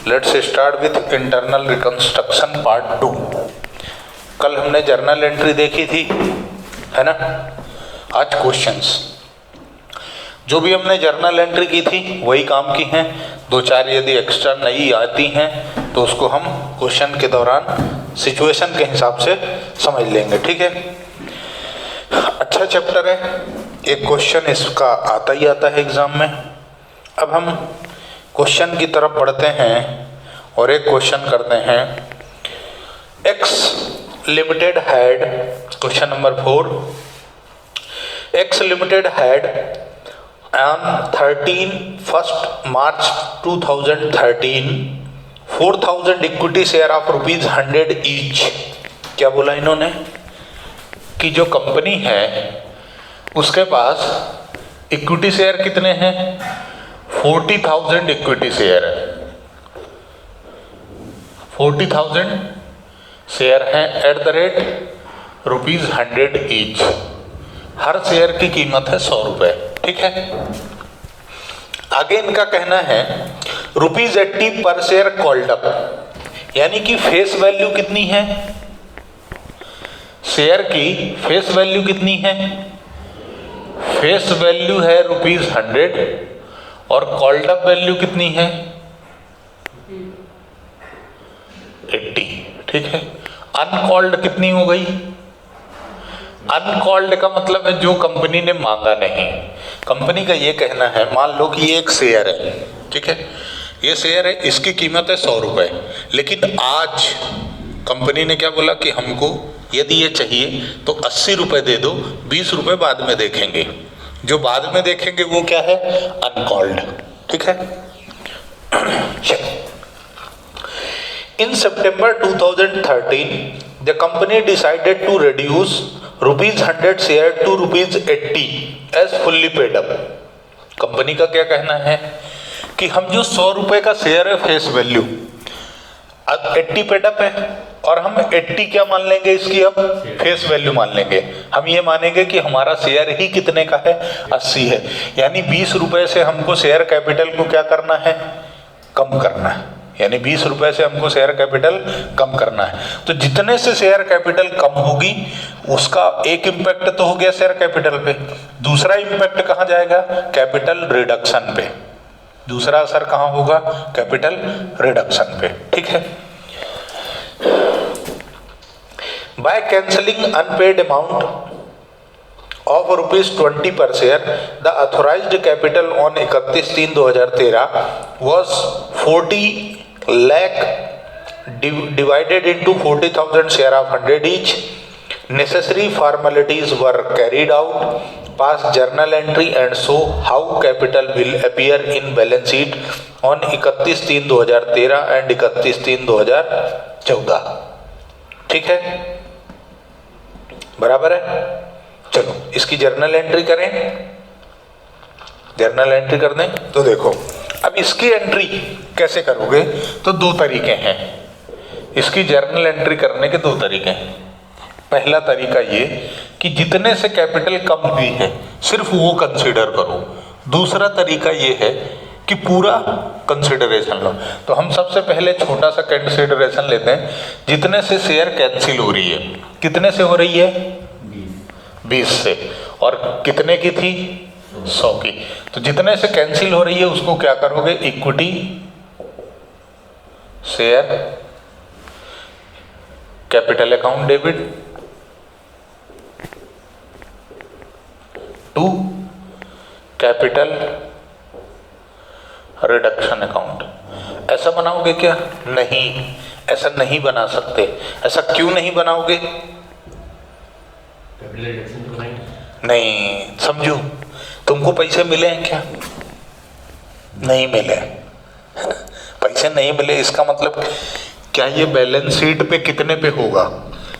Let's start with internal reconstruction part 2। कल हमने journal entry देखी थी, है ना। आज क्वेश्चंस, जो भी हमने जर्नल एंट्री की थी वही काम की हैं। दो चार यदि एक्स्ट्रा नई आती हैं तो उसको हम क्वेश्चन के दौरान सिचुएशन के हिसाब से समझ लेंगे, ठीक है। अच्छा चैप्टर है, एक क्वेश्चन इसका आता ही आता है एग्जाम में। अब हम क्वेश्चन की तरफ बढ़ते हैं और एक क्वेश्चन करते हैं। X limited had, question number 4, x limited had on 1 March 2013 4,000 equity share of ₹100 each. क्या बोला इन्होंने कि जो कंपनी है उसके पास इक्विटी शेयर कितने हैं? 40,000 इक्विटी शेयर है। 40,000 शेयर हैं eight the rate ₹100 each. Her share की कीमत है 100 रुपए, ठीक है। आगे इनका कहना है ₹80 पर शेयर कॉल्ड अप, यानी कि फेस वैल्यू कितनी है? शेयर की फेस वैल्यू कितनी है? फेस वैल्यू है ₹100 और कॉल्ड अप वैल्यू कितनी है? 80, ठीक है। अनकॉल्ड कितनी हो गई? अनकॉल्ड का मतलब है जो कंपनी ने मांगा नहीं। कंपनी का ये कहना है, मान लो कि ये एक शेयर है, ठीक है, ये शेयर है, इसकी कीमत है 100 रुपए, लेकिन आज कंपनी ने क्या बोला कि हमको यदि ये चाहिए तो 80 रुपए दे दो, 20 रुपए बाद में देखेंगे। जो बाद में देखेंगे वो क्या है? अनकॉल्ड, ठीक है। In September 2013, the company decided to reduce ₹100 share to ₹80 as fully paid up। Company का क्या कहना है कि हम जो 100 रुपए का शेयर है फेस वैल्यू, अब 80 पेड अप है और हम 80 क्या मान लेंगे? इसकी अब फेस वैल्यू मान लेंगे। हम ये मानेंगे कि हमारा शेयर ही कितने का है? 80 है, यानी 20 रुपए से हमको शेयर कैपिटल को क्या करना है? कम करना है, यानी 20 रुपए से हमको शेयर कैपिटल कम करना है। तो जितने से शेयर कैपिटल कम होगी उसका एक इम्पैक्ट तो हो गया शेयर कैपिटल पे, दूसरा इम्पैक्ट कहाँ जाएगा? कैपिटल रिडक्शन पे। दूसरा असर कहाँ होगा? कैपिटल रिडक्शन पे, ठीक है। By cancelling unpaid amount of ₹20 per share, the authorized capital on 31/3/2013 was 40 lakh divided into 40,000 share of 100 each. Necessary formalities were carried out. Pass journal entry and show how capital will appear in balance sheet on 31/3/2013 and 31/3/2014। ठीक है, बराबर है। चलो इसकी journal entry करें। Journal entry कर दें तो देखो, अब इसकी एंट्री कैसे करोगे? तो दो तरीके हैं इसकी जर्नल एंट्री करने के, दो तरीके हैं। पहला तरीका ये कि जितने से कैपिटल कम हुई है सिर्फ वो कंसीडर करो। दूसरा तरीका ये है कि पूरा कंसिडरेशन लो। तो हम सबसे पहले छोटा सा कंसिडरेशन लेते हैं, जितने से शेयर कैंसिल हो रही है। कितने से हो रही है? 20 से। और कितने की थी? 100 की। तो जितने से कैंसिल हो रही है उसको क्या करोगे? Equity share capital account debit to capital reduction account. ऐसा बनाओगे क्या? नहीं, ऐसा नहीं बना सकते। ऐसा क्यों नहीं बनाओगे? नहीं, समझो, तुमको पैसे मिले हैं क्या? नहीं मिले। पैसे नहीं मिले, इसका मतलब क्या ये बैलेंस शीट पे कितने पे होगा?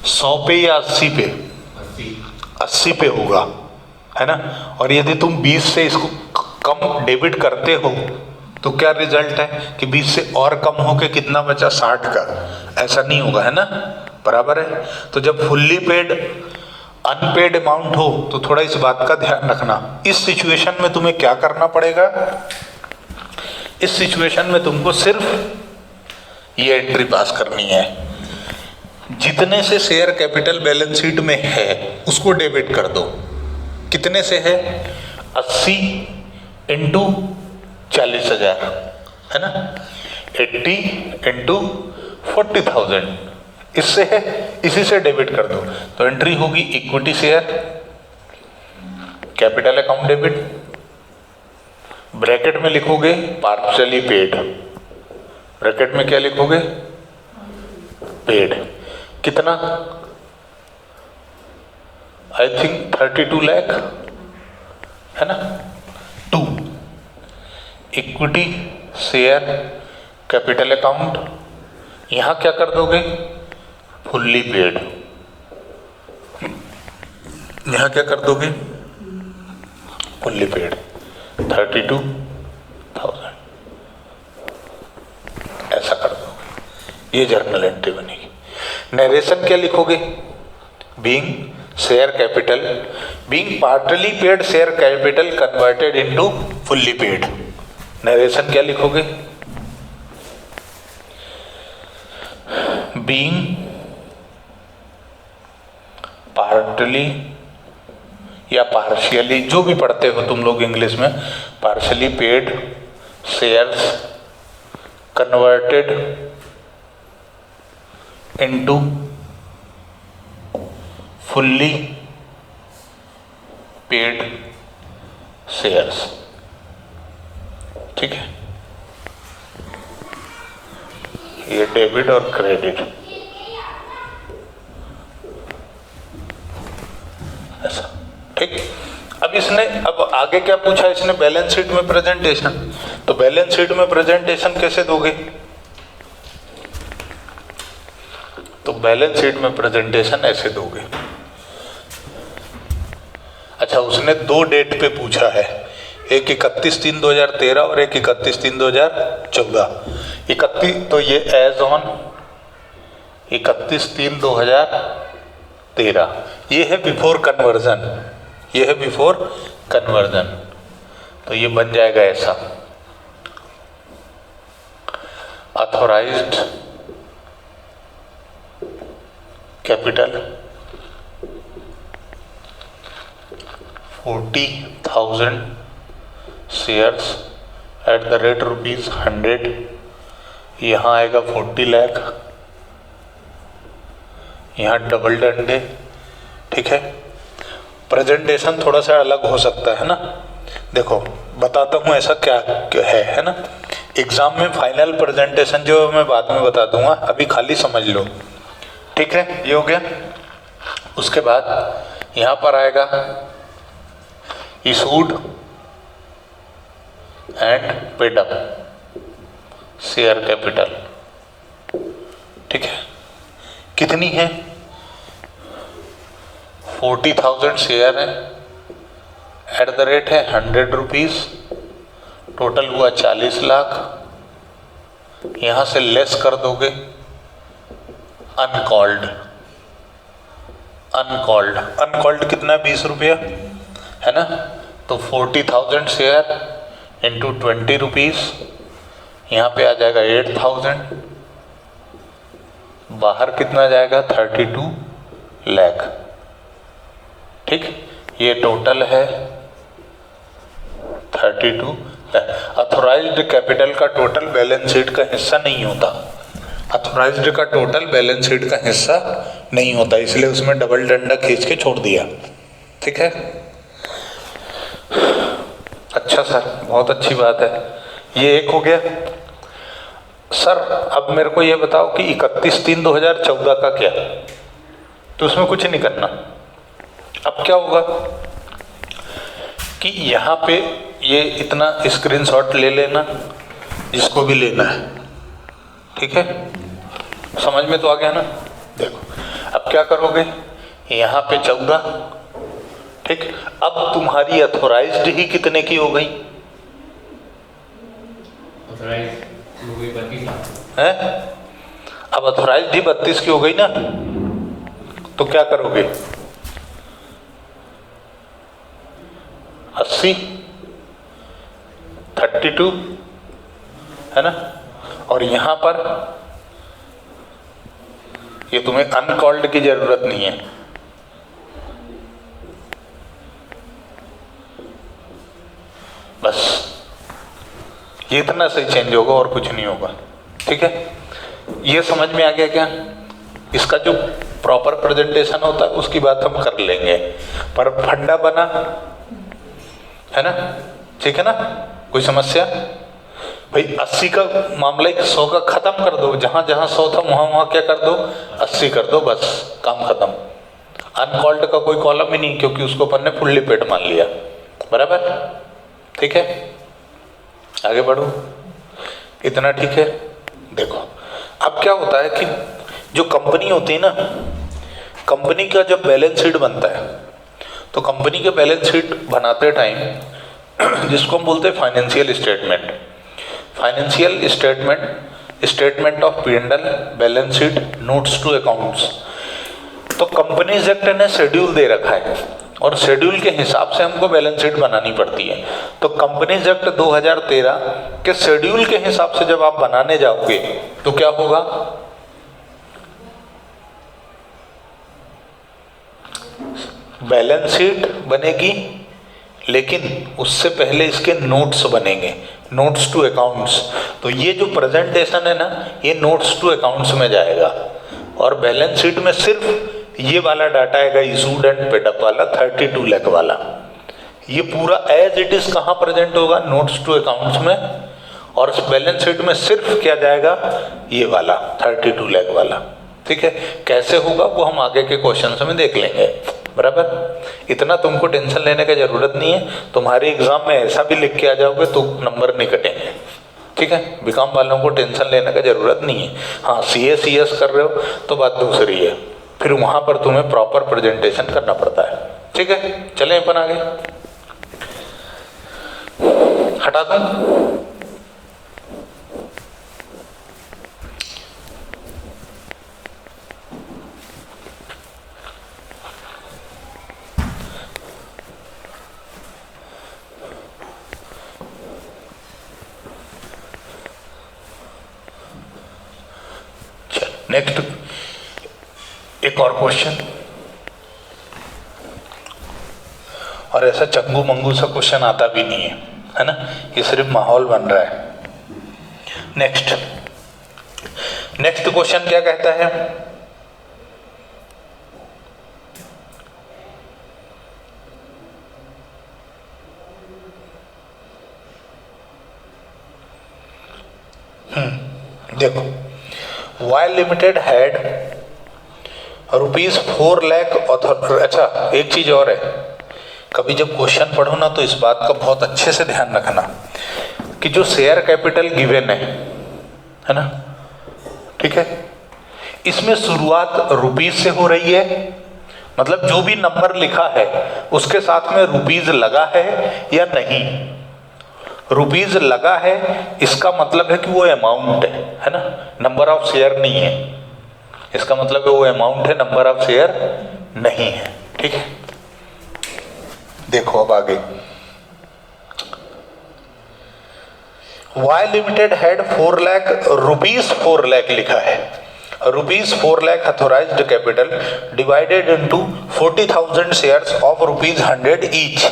100 पे या 80 पे? 80 पे होगा, है ना। और यदि तुम 20 से इसको कम डेबिट करते हो तो क्या रिजल्ट है कि 20 से और कम होके कितना बचा? 60 का। ऐसा नहीं होगा, है ना, बराबर है। तो जब फुल्ली पेड अनपेड अमाउंट हो तो थोड़ा इस बात का ध्यान रखना। इस सिचुएशन में तुम्हें क्या करना पड़ेगा? इस सिचुएशन में तुमको सिर्फ ये एंट्री पास करनी है। जितने से शेयर कैपिटल बैलेंस शीट में है उसको डेबिट कर दो। कितने से है? 80 इंटू 40,000 है ना, 80 इंटू 40,000 इससे है, इसी से डेबिट कर दो। तो एंट्री होगी equity share capital account debit, bracket में लिखोगे पार्शियली पेड, ब्रैकेट में क्या लिखोगे? पेड। कितना? आई थिंक 32 लाख है ना। 2 इक्विटी शेयर कैपिटल अकाउंट, यहां क्या कर दोगे? Fully paid. यहां क्या कर दोगे? फुल्ली पेड 32,000 ऐसा कर दोगे। ये जर्नल एंट्री बनेगी। नरेशन क्या लिखोगे? Being share capital, being partly paid share capital converted into fully paid. Narration क्या लिखोगे? बीइंग पार्टली या पार्शियली, जो भी पढ़ते हो तुम लोग इंग्लिश में, partially paid shares converted into fully paid shares. ठीक है, ये डेबिट और क्रेडिट ऐसा। ठीक, अब इसने, अब आगे क्या पूछा इसने? बैलेंस शीट में प्रेजेंटेशन। तो बैलेंस शीट में प्रेजेंटेशन कैसे दोगे? तो बैलेंस शीट में प्रेजेंटेशन ऐसे दोगे। अच्छा, उसने 2 डेट पे पूछा है, एक 31/3/2013 और एक 31/3/2014। 31 तो ये एज ऑन 31/3/2013, ये है बिफोर कन्वर्जन, ये है बिफोर कन्वर्जन। तो ये बन जाएगा ऐसा, authorised capital 40,000 shares at the rate ₹100। यहाँ आएगा 40 लाख, यहाँ डबल डंडे। ठीक है, प्रेजेंटेशन थोड़ा सा अलग हो सकता है ना। देखो बताता हूँ ऐसा क्या है ना। एग्जाम में फाइनल प्रेजेंटेशन जो मैं बाद में बता दूंगा, अभी खाली समझ लो। ठीक है, ये हो गया। उसके बाद यहाँ पर आएगा issued and paid up share capital. ठीक है, कितनी है? 40,000 शेयर है, एट द रेट है ₹100, टोटल हुआ 40 लाख। यहां से लेस कर दोगे अनकॉल्ड। अनकॉल्ड, अनकॉल्ड कितना? 20 रुपया है ना। तो 40,000 शेयर इंटू ₹20, यहाँ पे आ जाएगा 8,000। बाहर कितना जाएगा? 32 लाख। ठीक, ये टोटल है 32 लाख। अथोराइज्ड कैपिटल का टोटल बैलेंस शीट का हिस्सा नहीं होता। अथोराइज्ड का टोटल बैलेंस शीट का हिस्सा नहीं होता, इसलिए उसमें डबल डंडा खींच के छोड़ दिया। ठीक है, अच्छा सर, बहुत अच्छी बात है। ये एक हो गया। सर अब मेरे को ये बताओ कि 31/3/2014 का क्या? तो उसमें कुछ नहीं करना। अब क्या होगा कि यहाँ पे ये इतना स्क्रीनशॉट ले लेना, जिसको भी लेना है। ठीक है, समझ में तो आ गया ना। देखो अब क्या करोगे, यहाँ पे 14। ठीक, अब तुम्हारी अथोराइज्ड ही कितने की हो गई? है, अब अथोराइज्ड ही 32 की हो गई ना। तो क्या करोगे? 80 32 है ना, और यहाँ पर ये तुम्हें अनकॉल्ड की जरूरत नहीं है। बस ये इतना से चेंज होगा और कुछ नहीं होगा। ठीक है, ये समझ में आ गया क्या? इसका जो प्रॉपर प्रेजेंटेशन होता है उसकी बात हम कर लेंगे, पर फंडा बना है ना? ठीक है ना? कोई समस्या? भाई 80 का मामला 100 का खत्म कर दो, जहां जहां 100 था वहां वहां क्या कर दो, 80 कर दो, बस काम खत्म। अनकॉल्ड का कोई कॉलम ही नहीं, क्योंकि उसको अपन ने फुल्ली पेड मान लिया। बराबर? ठीक है, आगे बढ़ो। इतना ठीक है। देखो अब क्या होता है कि जो कंपनी होती है ना, कंपनी का जब बैलेंस शीट बनता है तो कंपनी के बैलेंस शीट बनाते टाइम जिसको हम बोलते हैं financial statement, financial statement, statement of P&L, balance sheet, notes to accounts, तो कंपनीज एक्ट ने शेड्यूल दे रखा है और शेड्यूल के हिसाब से हमको बैलेंस शीट बनानी पड़ती है। तो कंपनीज एक्ट 2013 के शेड्यूल के हिसाब से जब आप बनाने जाओगे तो क्या होगा, बैलेंस शीट बनेगी, लेकिन उससे पहले इसके नोट्स बनेंगे, नोट्स टू अकाउंट्स। तो ये जो प्रेजेंटेशन है ना, ये नोट्स टू अकाउंट्स में जाएगा और बैलेंस शीट में सिर्फ ये वाला डाटा आएगा, इशूड एंड पेड अप वाला 32 लाख वाला। ये पूरा एज इट इज कहाँ प्रेजेंट होगा, नोट्स टू अकाउंट्स में, और बैलेंस शीट में सिर्फ क्या जाएगा, ये वाला 32 लाख वाला। ठीक है, कैसे होगा वो हम आगे के क्वेश्चन में देख लेंगे। बराबर? इतना तुमको टेंशन लेने की जरूरत नहीं है, तुम्हारे एग्जाम में ऐसा भी लिख के आ जाओगे तो नंबर नहीं कटेंगे। ठीक है, बीकॉम वालों को टेंशन लेने की जरूरत नहीं है। हाँ, CS कर रहे हो तो बात दूसरी है, फिर वहां पर तुम्हें प्रॉपर प्रेजेंटेशन करना पड़ता है। ठीक है, चलें अपन आगे। हटा दूं? नेक्स्ट एक और क्वेश्चन, और ऐसा चंगू मंगू सा क्वेश्चन आता भी नहीं है ना, ये सिर्फ माहौल बन रहा है। नेक्स्ट क्वेश्चन क्या कहता है, देखो, Y limited had ₹4 lakh author. अच्छा, एक चीज और है, कभी जब क्वेश्चन पढ़ो ना तो इस बात का बहुत अच्छे से ध्यान रखना कि जो शेयर कैपिटल गिवन है ना, ठीक है, इसमें शुरुआत रुपीस से हो रही है, मतलब जो भी नंबर लिखा है उसके साथ में रुपीस लगा है या नहीं। रुपीस लगा है इसका मतलब है कि वो अमाउंट है ना, नंबर ऑफ शेयर नहीं है, इसका मतलब है वो अमाउंट है, नंबर ऑफ शेयर नहीं है। ठीक है, देखो अब आगे, Y limited had 4 lakh, ₹4 lakh लिखा है, ₹4 lakh authorised capital divided into 40,000 shares of ₹100 each.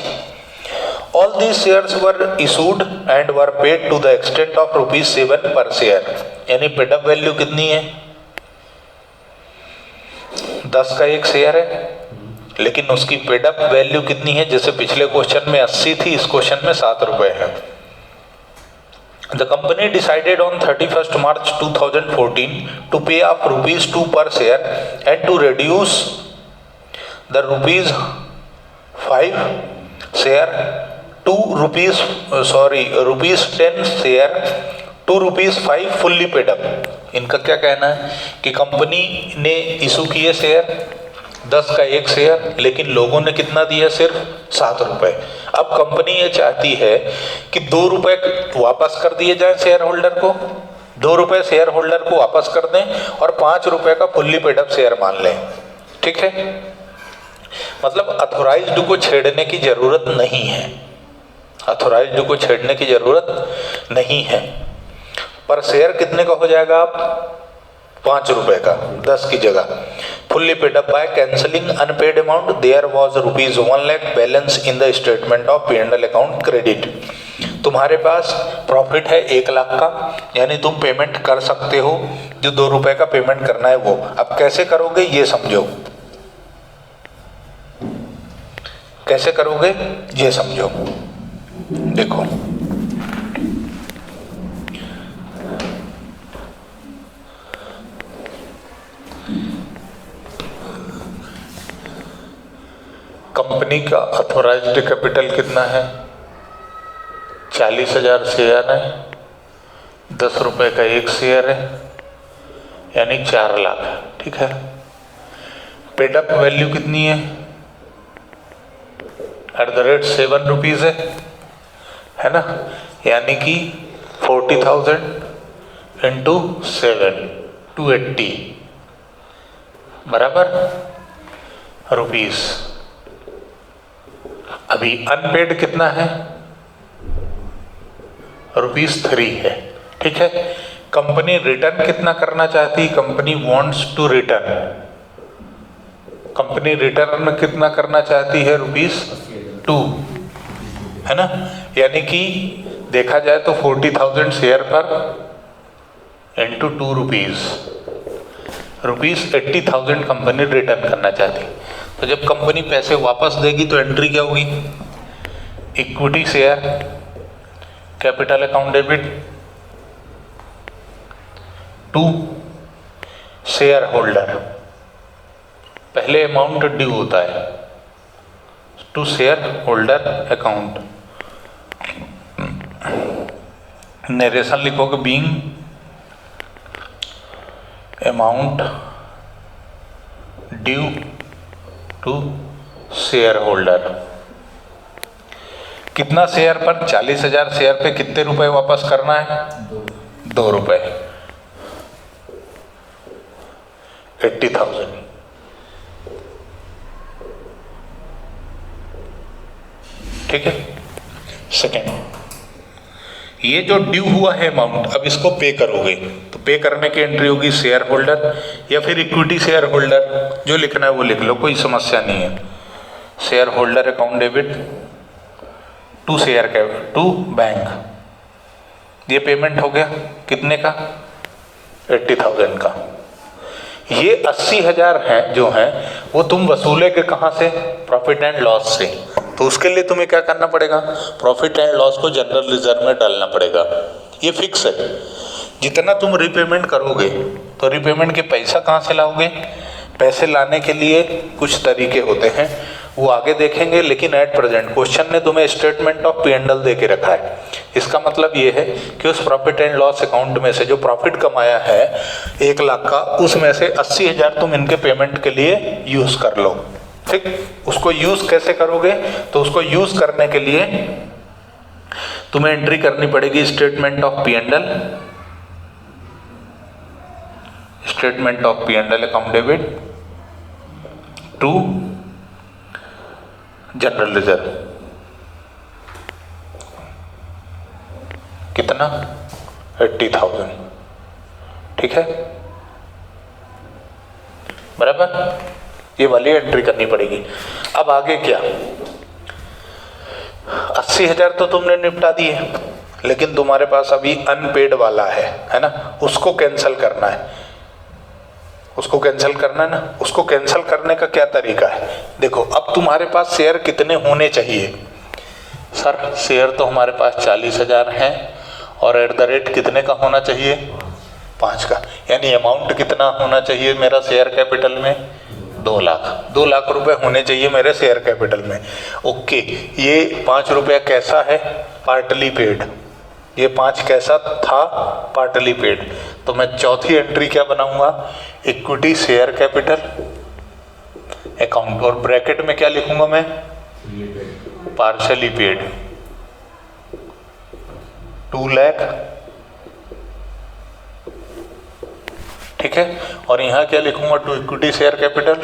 All these shares were issued and were paid to the extent of ₹7 per share। यानी पेड अप वैल्यू कितनी है, 10 का एक शेयर है, लेकिन उसकी पेड अप वैल्यू कितनी है, जैसे पिछले क्वेश्चन में 80 थी, इस क्वेश्चन में 7 रुपए है। The company decided on 31st March 2014 to pay off ₹2 per share and to reduce the ₹5 share to ₹10 share to ₹5 fully paid up. इनका क्या कहना है कि कंपनी ने इशू किए शेयर 10 का एक शेयर, लेकिन लोगों ने कितना दिया, सिर्फ 7 रुपए। अब कंपनी ये चाहती है कि 2 रुपए वापस कर दिए जाए शेयर होल्डर को, 2 रुपए शेयर होल्डर को वापस कर दें और 5 रुपए का फुल्ली पेड अप शेयर मान लें। ठीक है, मतलब अथोराइज्ड को छेड़ने की जरूरत नहीं है, अथोराइज्ड को छेड़ने की जरूरत नहीं है। पर शेयर कितने का हो जाएगा, आप ₹5 का 10 की जगह। Fully paid up by cancelling unpaid amount, there was ₹1 lakh balance in the statement of P&L account credit. तुम्हारे पास प्रॉफिट है 1 लाख का, यानी तुम पेमेंट कर सकते हो, जो ₹2 का पेमेंट करना है वो। अब कैसे करोगे ये समझो, कैसे करोगे ये समझो। देखो कंपनी का ऑथोराइज्ड कैपिटल कितना है? 40,000 शेयर है, ₹10 का 1 शेयर है, यानी 4 लाख। ठीक है। पेड अप वैल्यू कितनी है? @7 है ना, यानी कि 40,000 इंटू 7 280 बराबर रुपीस। अभी अनपेड कितना है? ₹3 है। ठीक है। कंपनी रिटर्न कितना करना चाहती? Company wants to return, company return कितना करना चाहती है? ₹2, है ना, यानी कि देखा जाए तो 40,000 शेयर पर इंटू ₹2 ₹80,000 कंपनी रिटर्न करना चाहती। तो जब कंपनी पैसे वापस देगी तो एंट्री क्या होगी? Equity share capital account debit to share holder, पहले अमाउंट ड्यू होता है to share holder account. Narration लिखोगे being amount due to share holder. कितना शेयर पर? 40,000 शेयर पे कितने रुपए वापस करना है? ₹2, 80,000। ठीक है। सेकेंड, ये जो ड्यू हुआ है अमाउंट, अब इसको पे करोगे तो पे करने की एंट्री होगी शेयर होल्डर या फिर इक्विटी शेयर होल्डर, जो लिखना है वो लिख लो, कोई समस्या नहीं है। Share holder account debit to share to bank. ये पेमेंट हो गया कितने का? 80,000 का। ये 80,000 है जो है वो तुम वसूलेगे कहाँ से? प्रॉफिट एंड लॉस से। तो उसके लिए तुम्हें क्या करना पड़ेगा? प्रॉफिट एंड लॉस को जनरल रिजर्व में डालना पड़ेगा। ये फिक्स है। जितना तुम रीपेमेंट करोगे तो रीपेमेंट के पैसा कहाँ से लाओगे? पैसे लाने के लिए कुछ तरीके होते हैं, वो आगे देखेंगे, लेकिन एट प्रेजेंट क्वेश्चन ने तुम्हें स्टेटमेंट ऑफ P&L दे के रखा है। इसका मतलब ये है कि उस प्रॉफिट एंड लॉस अकाउंट में से जो प्रॉफिट कमाया है 1 लाख का, उसमें से 80,000 तुम इनके पेमेंट के लिए यूज कर लो। ठीक। उसको यूज कैसे करोगे? तो उसको यूज करने के लिए तुम्हें एंट्री करनी पड़ेगी statement of P&L, statement of P&L account debit to general reserve. कितना? 80,000। ठीक है, बराबर। ये वाली एंट्री करनी पड़ेगी। अब आगे क्या? 80,000 तो तुमने निपटा दिए, लेकिन तुम्हारे पास अभी अनपेड वाला है ना, उसको कैंसिल करना है। उसको कैंसिल करना है ना, उसको कैंसिल करने का क्या तरीका है? देखो, अब तुम्हारे पास शेयर कितने होने चाहिए? सर शेयर तो हमारे पास 40,000 हैं और एट द रेट कितने का होना चाहिए? 5 का, यानी अमाउंट कितना होना चाहिए मेरा शेयर कैपिटल में? 2 लाख। 2 लाख रुपए होने चाहिए मेरे शेयर कैपिटल में। ओके, ये ₹5 कैसा है? Partly paid. ये 5 कैसा था? Partly paid. तो मैं चौथी एंट्री क्या बनाऊंगा? इक्विटी शेयर कैपिटल अकाउंट, और ब्रैकेट में क्या लिखूंगा मैं? Partially paid 2 lakh. ठीक है, और यहां क्या लिखूंगा? To equity share capital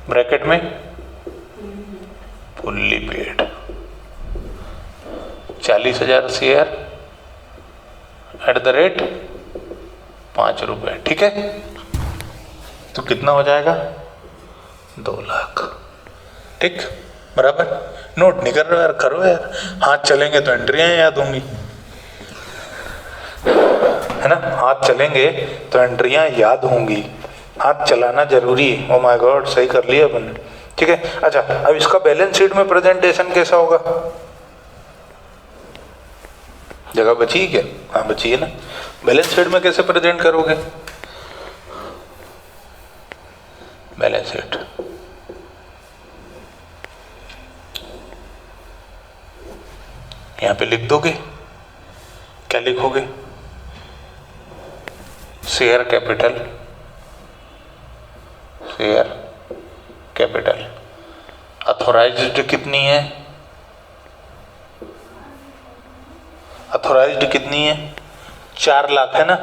bracket में fully paid 40,000 share at the rate ₹5, ठीक है। तो कितना हो जाएगा? 2 लाख, ठीक, बराबर। नोट नहीं कर रहे यार, करो यार, हाथ चलेंगे तो एंट्रियाँ याद होंगी, है ना। हाथ चलेंगे तो एंट्रियाँ याद होंगी, हाथ चलाना जरूरी है। ओ माय गॉड, सही कर लिया अपन, ठीक है। अच्छा, अब इसका बैलेंस शीट में प्रेजेंटेशन कैसा होगा? जगह बची है क्या? हाँ बची है ना। बैलेंस शीट में कैसे प्रेजेंट करोगे? बैलेंस शीट यहाँ पे लिख दोगे, क्या लिखोगे? Share capital, share capital authorised कितनी है? अथोराइज्ड कितनी है? 4 लाख है ना।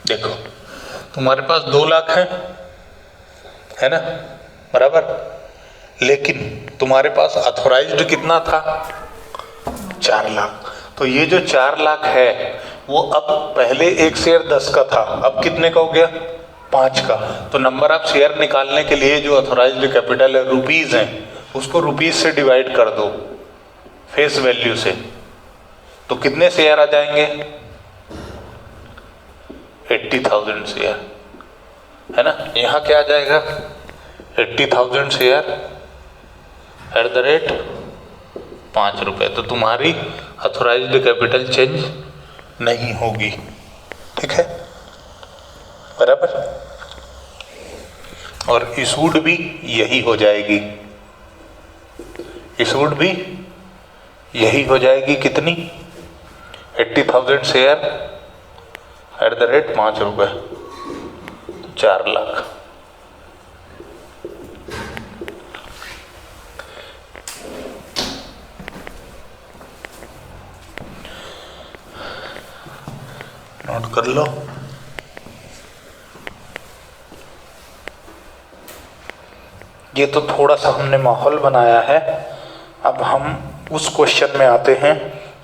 देखो, तुम्हारे पास 2 लाख है ना, बराबर। लेकिन तुम्हारे पास अथोराइज्ड कितना था? 4 लाख। तो ये जो 4 लाख है वो अब पहले एक शेयर 10 का था, अब कितने का हो गया? 5 का। तो नंबर ऑफ शेयर निकालने के लिए जो अथोराइज्ड कैपिटल है रुपीज है, उसको रुपीज से डिवाइड कर दो, फेस वैल्यू से। तो कितने शेयर आ जाएंगे? 80,000 शेयर, है ना। यहाँ क्या आ जाएगा? 80,000 शेयर एट द रेट ₹5। तो तुम्हारी अथोराइज्ड कैपिटल चेंज नहीं होगी, ठीक है, बराबर। और इशूड भी यही हो जाएगी, इशूड भी यही हो जाएगी। कितनी? 80,000 share at the rate ₹5, 4 lakh. Note कर लो। ये तो थोड़ा सा हमने माहौल बनाया है। अब हम उस क्वेश्चन में आते हैं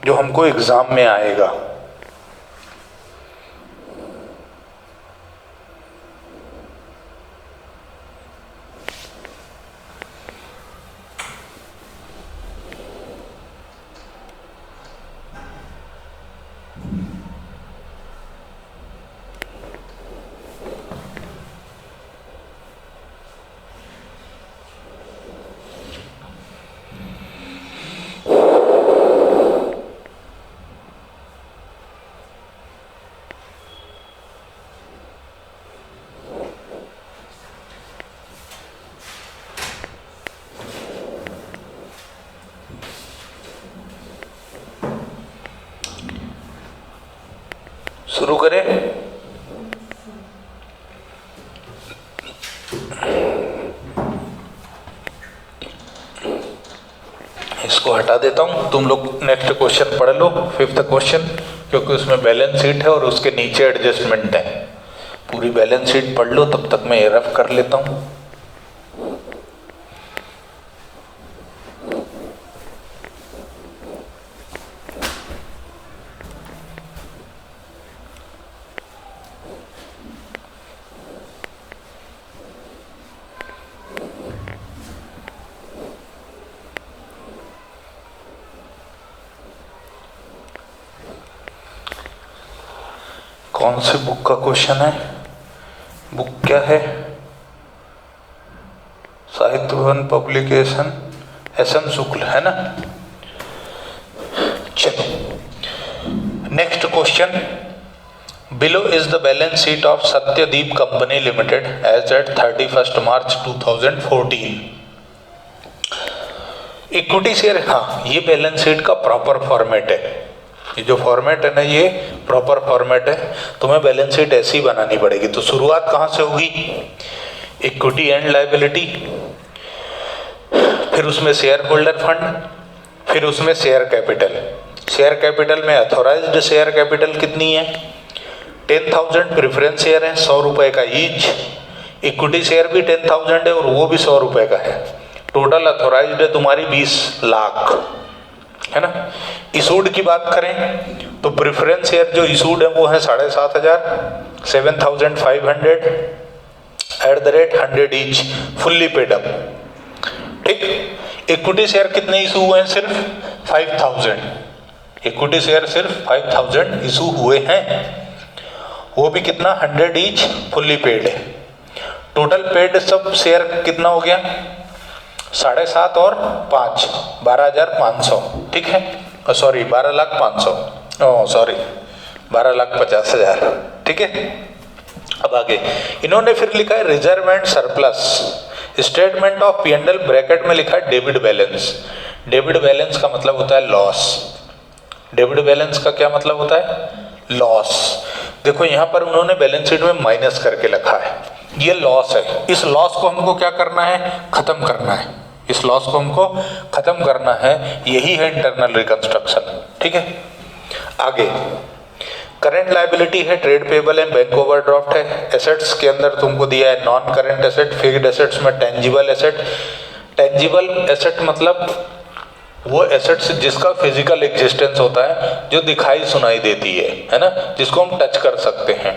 जो हमको एग्जाम में आएगा। शुरू करें। इसको हटा देता हूं, तुम लोग नेक्स्ट क्वेश्चन पढ़ लो, 5th क्वेश्चन, क्योंकि उसमें बैलेंस शीट है और उसके नीचे एडजस्टमेंट है। पूरी बैलेंस शीट पढ़ लो, तब तक मैं ये रफ कर लेता हूं। कौन सी बुक का क्वेश्चन है? बुक क्या है? साहित्य भवन पब्लिकेशन, SM शुक्ल, है ना। चलो next question, below is the balance sheet of Satyadeep company limited as at 31 March 2014। Equity share, हाँ ये बैलेंस शीट का प्रॉपर फॉर्मेट है, ये जो फॉर्मेट है ना ये प्रॉपर फॉर्मेट है, तुम्हें बैलेंस शीट ऐसी बनानी पड़ेगी। तो शुरुआत कहाँ से होगी, इक्विटी एंड लायबिलिटी, फिर उसमें शेयर होल्डर फंड, फिर उसमें शेयर कैपिटल। शेयर कैपिटल में अथॉराइज्ड शेयर कैपिटल कितनी है, 10,000 प्रेफरेंस शेयर है 100 रुपए का ईच, इक्विटी शेयर भी 10,000 है और वो भी 100 रुपए का है, टोटल अथॉराइज्ड है तुम्हारी 20 लाख, है ना। इशूड की बात करें तो प्रेफरेंस शेयर जो इशूड है वो है 7,500, 7,500 eight the rate 100 each, fully paid up, ठीक। इक्विटी शेयर कितने इशू हुए हैं, सिर्फ 5,000, इक्विटी शेयर सिर्फ 5,000 इशू हुए हैं, वो भी कितना 100 ईच, फुल्ली पेड है। टोटल पेड सब शेयर कितना हो गया, 7.5 और 5, 12,500, ठीक है, सॉरी 12,500, सॉरी 12,50,000, ठीक है। अब आगे इन्होंने फिर लिखा है reserve and surplus, statement of P&L bracket में लिखा है डेबिट बैलेंस। डेबिट बैलेंस का मतलब होता है लॉस, डेबिट बैलेंस का क्या मतलब होता है, लॉस। देखो यहाँ पर उन्होंने बैलेंस शीट में माइनस करके लिखा है, ये लॉस है, इस लॉस को हमको क्या करना है, खत्म करना है, इस लॉस को हमको खत्म करना है, यही है इंटरनल रिकंस्ट्रक्शन, ठीक है। आगे करंट लायबिलिटी है trade payable and bank overdraft है। एसेट्स के अंदर तुमको दिया है non current asset, fixed assets में टेंजिबल एसेट। टेंजिबल एसेट मतलब वो एसेट्स जिसका फिजिकल एग्जिस्टेंस होता है, जो दिखाई सुनाई देती है ना, जिसको हम टच कर सकते हैं।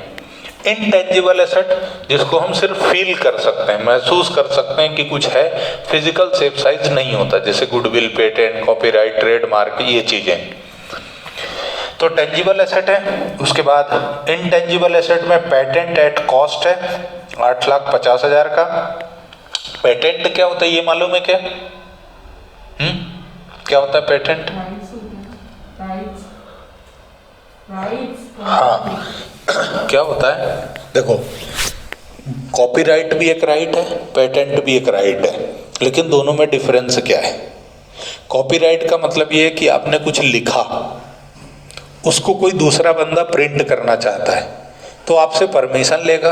इनटेंजिबल एसेट जिसको हम सिर्फ फील कर सकते हैं, महसूस कर सकते हैं कि कुछ है, फिजिकल शेप साइज नहीं होता, जैसे गुडविल, पेटेंट, कॉपीराइट, ट्रेडमार्क, ये चीजें। तो टेंजिबल एसेट है। उसके बाद इनटेंजिबल एसेट में पेटेंट एट कॉस्ट है 8,50,000 का। पेटेंट क्या होता है ये मालूम है क्या, क्या होता है पेटेंट, हाँ क्या होता है, देखो कॉपीराइट भी एक राइट है, पेटेंट भी एक राइट है, लेकिन दोनों में डिफरेंस क्या है। कॉपीराइट का मतलब ये है कि आपने कुछ लिखा, उसको कोई दूसरा बंदा प्रिंट करना चाहता है तो आपसे परमिशन लेगा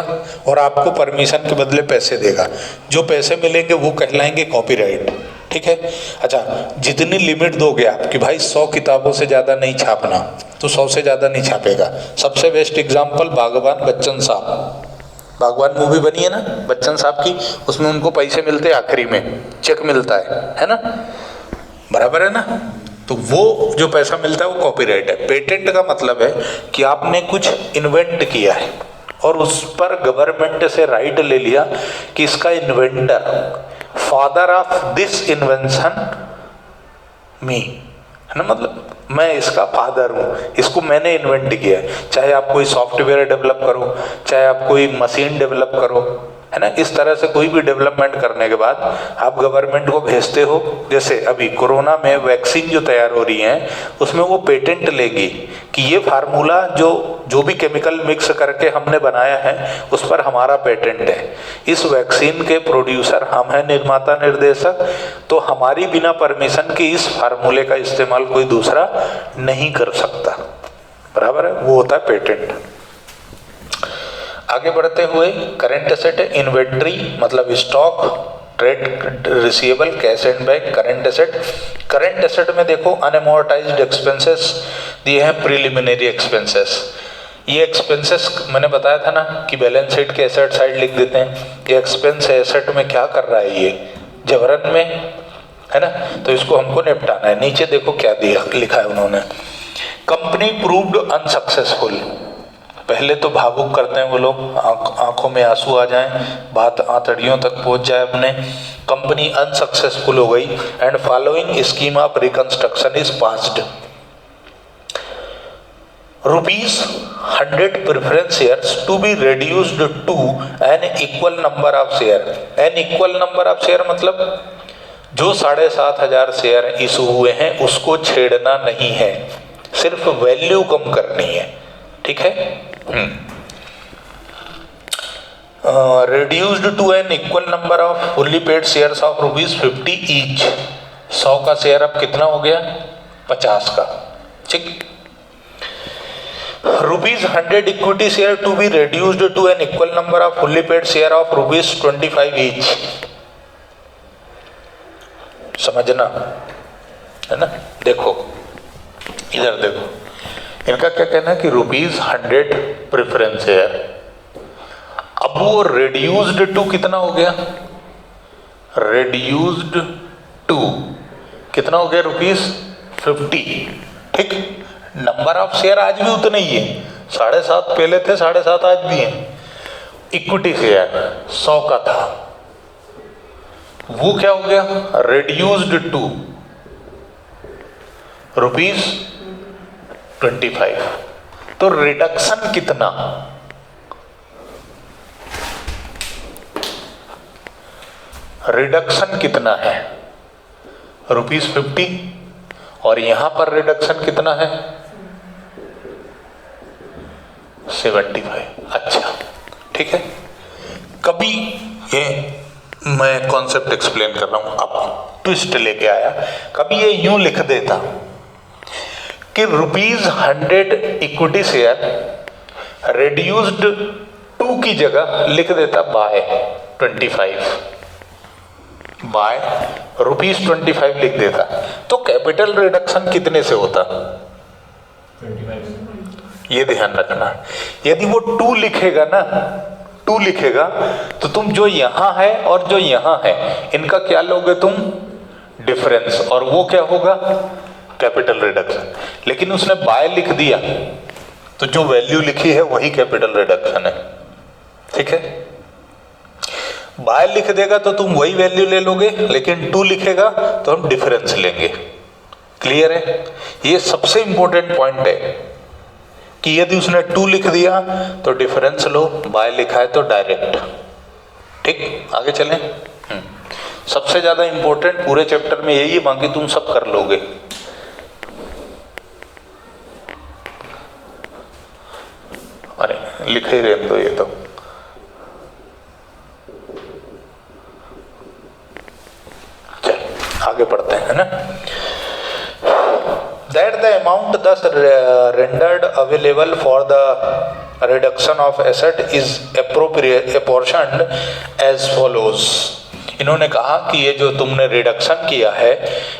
और आपको परमिशन के बदले पैसे देगा, जो पैसे मिलेंगे वो कहलाएंगे कॉपीराइट, ठीक है। अच्छा, जितनी लिमिट दोगे आप कि भाई 100 किताबों से ज़्यादा नहीं छापना, तो 100 से ज़्यादा नहीं छापेगा। सबसे बेस्ट एग्जाम्पल बागबान बच्चन साहब, बागबान मूवी बनी है ना बच्चन साहब की, उसमें उनको पैसे मिलते हैं आखिरी में, चेक मिलता है ना, बराबर है ना। तो वो जो पैसा मिलता है वो कॉपीराइट है। पेटेंट का मतलब है कि आपने कुछ इन्वेंट किया है और उस पर गवर्नमेंट से राइट ले लिया कि इसका inventor, father of this invention me, है ना, मतलब मैं इसका फादर हूँ, इसको मैंने इन्वेंट किया है। चाहे आप कोई सॉफ्टवेयर डेवलप करो, चाहे आप कोई मशीन डेवलप करो, है ना, इस तरह से कोई भी डेवलपमेंट करने के बाद आप गवर्नमेंट को भेजते हो। जैसे अभी कोरोना में वैक्सीन जो तैयार हो रही है उसमें वो पेटेंट लेगी कि ये फार्मूला जो भी केमिकल मिक्स करके हमने बनाया है उस पर हमारा पेटेंट है, इस वैक्सीन के प्रोड्यूसर हम हैं, निर्माता निर्देशक, तो हमारी बिना परमिशन के इस फार्मूले का इस्तेमाल कोई दूसरा नहीं कर सकता, बराबर है, वो होता है पेटेंट। आगे बढ़ते हुए करंट एसेट है इन्वेंट्री मतलब stock, trade receivable, cash and bank, current asset. Current asset में देखो अनअमोर्टाइज्ड एक्सपेंसेस दिए हैं, प्रीलिमिनरी एक्सपेंसेस। ये एक्सपेंसेस मैंने बताया था ना कि बैलेंस शीट के एसेट साइड लिख देते हैं, ये एक्सपेंस एसेट में क्या कर रहा है, ये जबरन में, है ना, तो इसको हमको निपटाना है। नीचे देखो क्या दिया लिखा है उन्होंने, कंपनी प्रूव्ड अनसक्सेसफुल। पहले तो भावुक करते हैं वो लोग, आंखों में आंसू आ जाएं, बात आंतड़ियों तक पहुंच जाए अपने। कंपनी अनसक्सेसफुल हो गई and following scheme of reconstruction is passed. 100 preference shares to be reduced to an equal number of share. An equal number of share मतलब जो 7,500 शेयर इशू हुए हैं उसको छेड़ना नहीं है, सिर्फ वैल्यू कम करनी है। ठीक है, reduced to an equal number of fully paid shares of ₹50 each. 100 का शेयर अब कितना हो गया? 50 का। ठीक, ₹100 equity share to be reduced to an equal number of fully paid share of ₹25 each. समझना है ना? देखो इधर देखो, इनका क्या कहना है कि ₹100 प्रेफरेंस शेयर, अब वो reduced टू कितना हो गया? reduced टू कितना हो गया? ₹50। ठीक, नंबर ऑफ शेयर आज भी उतने ही है, 7.5 पहले थे, 7.5 आज भी है। इक्विटी शेयर 100 का था, वो क्या हो गया? reduced to ₹25। तो रिडक्शन कितना? रिडक्शन कितना है? ₹50। और यहां पर रिडक्शन कितना है? 75। अच्छा, ठीक है। कभी ये मैं कॉन्सेप्ट एक्सप्लेन कर रहा हूं, अब ट्विस्ट लेके आया। कभी ये यूं लिख देता कि ₹100 इक्विटी शेयर reduced टू की जगह लिख देता बाय 25, बाय ₹25 लिख देता, तो कैपिटल रिडक्शन कितने से होता? 25। ये ध्यान रखना, यदि वो 2 लिखेगा ना, 2 लिखेगा तो तुम जो यहां है और जो यहां है इनका क्या लोगे तुम? डिफरेंस, और वो क्या होगा? Capital reduction. लेकिन उसने बाय लिख दिया तो जो वैल्यू लिखी है वही कैपिटल रिडक्शन है। ठीक है, बाय लिख देगा तो तुम वही वैल्यू ले लोगे, लेकिन 2 लिखेगा तो हम डिफरेंस लेंगे। क्लियर है? ये सबसे इंपॉर्टेंट पॉइंट है कि यदि उसने 2 लिख दिया तो डिफरेंस लो, बाय लिखा है तो डायरेक्ट। ठीक, आगे चलें। सबसे ज्यादा इंपॉर्टेंट पूरे चैप्टर में यही है, बाकी तुम सब कर लोगे। अरे लिखे ही रहने दो, ये तो आगे पढ़ते हैं ना। That the amount thus rendered available for the reduction of asset is apportioned as follows। इन्होंने कहा कि ये जो तुमने रिडक्शन किया है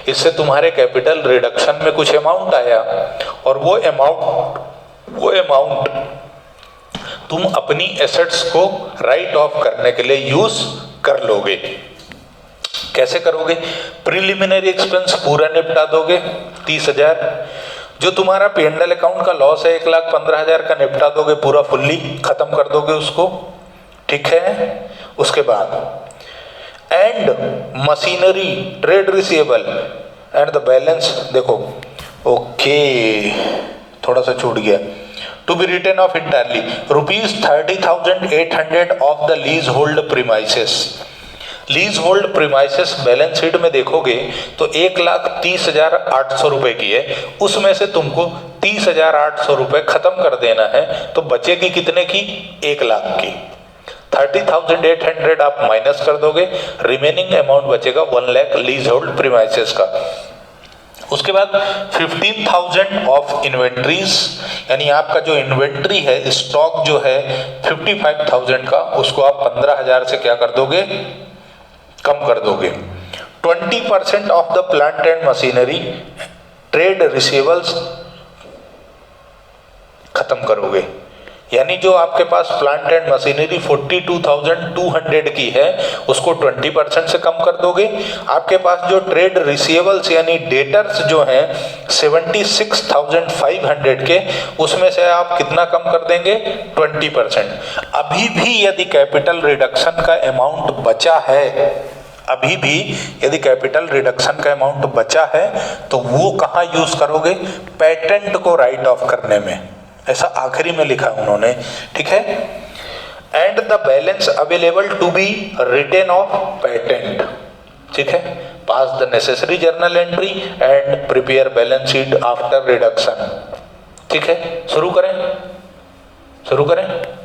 इससे तुम्हारे कैपिटल रिडक्शन में कुछ अमाउंट आया, और वो अमाउंट तुम अपनी एसेट्स को राइट ऑफ करने के लिए यूज कर लोगे। कैसे करोगे? प्रिलिमिनरी एक्सपेंस पूरा निपटा दोगे 30,000। जो तुम्हारा P&L अकाउंट का लॉस है 1,15,000 का निपटा दोगे, पूरा फुल्ली खत्म कर दोगे उसको। ठीक है, उसके बाद and machinery trade receivable and the balance, देखो ओके थोड़ा सा छूट गया, to be written off entirely ₹30,800 of the leasehold premises. Leasehold premises balance sheet में देखोगे तो 1,30,800 रुपए की है, उसमें से तुमको 30,800 रुपए खत्म कर देना है, तो बचेगी कितने की? 1,00,000 की। 30,800 आप माइनस कर दोगे, रिमेनिंग अमाउंट बचेगा 1,00,000 लीज होल्ड प्रीमाइसेस का। उसके बाद 15,000 ऑफ इन्वेंट्रीज, यानी आपका जो इन्वेंट्री है, स्टॉक जो है 55,000 का, उसको आप 15,000 से क्या कर दोगे? कम कर दोगे। 20% of the plant and machinery trade receivables खत्म करोगे, यानी जो आपके पास प्लांट एंड मशीनरी 42,200 की है उसको 20% से कम कर दोगे। आपके पास जो ट्रेड रिसीवेबल्स यानी डेटर्स जो हैं 76,500 के, उसमें से आप कितना कम कर देंगे? 20%। अभी भी यदि कैपिटल रिडक्शन का अमाउंट बचा है, अभी भी यदि कैपिटल रिडक्शन का अमाउंट बचा है तो वो कहाँ यूज करोगे? पेटेंट को राइट ऑफ करने में। ऐसा आखिरी में लिखा है उन्होंने, ठीक है। And the balance available to be written off patent, ठीक है। Pass the necessary journal entry and prepare balance sheet after reduction, ठीक है। शुरू करें।